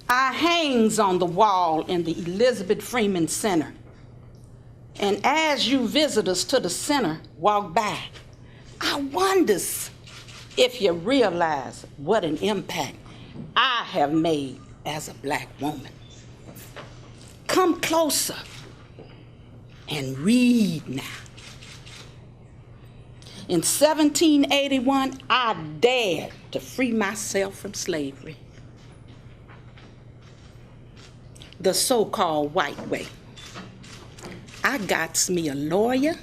hangs on the wall in the Elizabeth Freeman Center. And as you visitors to the center walk by, I wonders if you realize what an impact I have made as a black woman. Come closer and read now. In 1781, I dared to free myself from slavery, the so-called white way. I got me a lawyer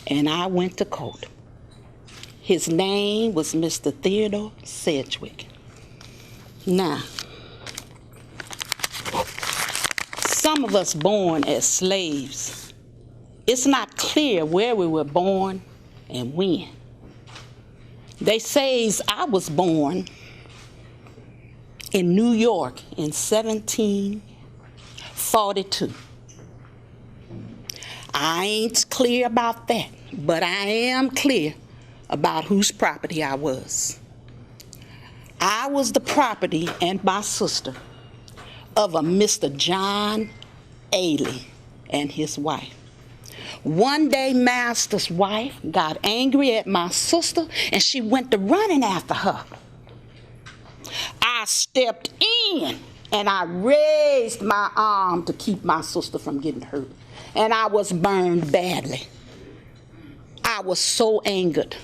and I went to court. His name was Mr. Theodore Sedgwick. Now, some of us born as slaves, it's not clear where we were born and when. They say I was born in New York in 1742. I ain't clear about that, but I am clear about whose property I was. I was the property, and my sister, of a Mr. John Ailey and his wife. One day, Master's wife got angry at my sister, and she went to running after her. I stepped in, and I raised my arm to keep my sister from getting hurt. And I was burned badly. I was so angered.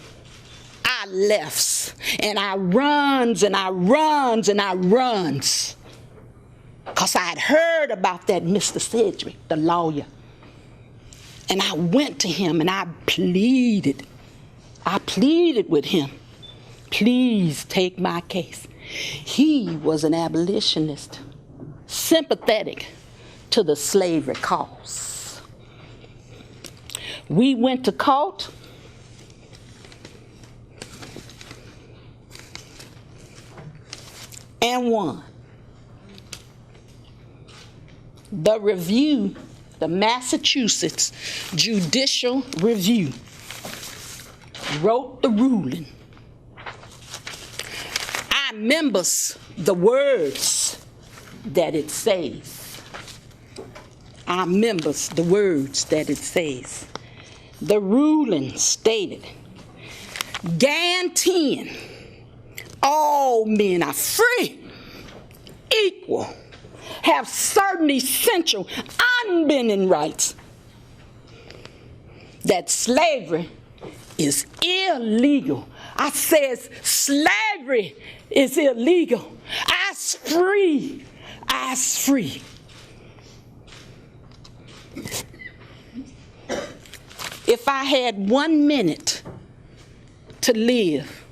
I left, and I runs, and I runs, and I runs. Because I had heard about that Mr. Sedgwick, the lawyer. And I went to him, and I pleaded. I pleaded with him. Please take my case. He was an abolitionist, sympathetic to the slavery cause. We went to court. And won. The review, the Massachusetts Judicial Review, wrote the ruling. I members the words that it says. I members the words that it says. The ruling stated, guaranteeing all men are free, equal, have certain essential, unbending rights, that slavery is illegal. I says slavery is illegal. I's free. I's free. If I had 1 minute to live,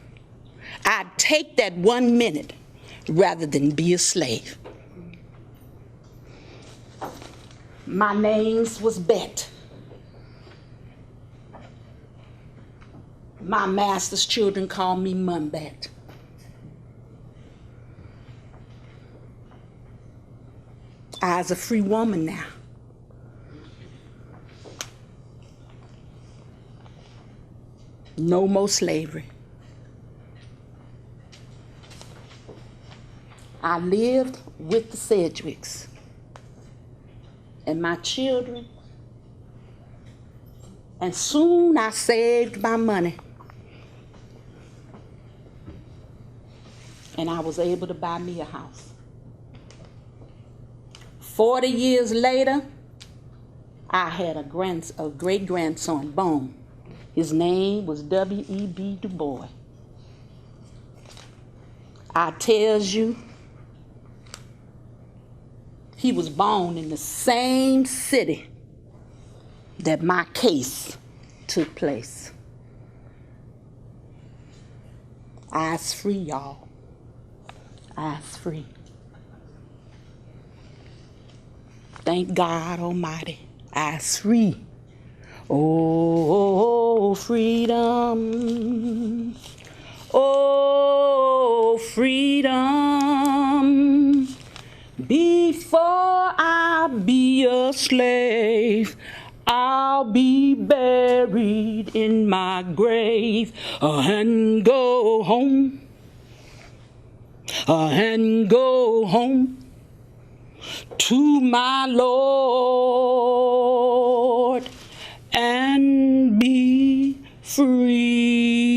I'd take that 1 minute rather than be a slave. My name was Bet. My master's children call me Munbat. I's a free woman now. No more slavery. I lived with the Sedgwicks and my children, and soon I saved my money, and I was able to buy me a house. 40 years later, I had a great-grandson born. His name was W.E.B. Du Bois. I tells you, he was born in the same city that my case took place. I's free, y'all. I's free. Thank God Almighty. I's free. Oh, freedom. Oh, freedom. Before I be a slave, I'll be buried in my grave and go home and go home to my Lord and be free.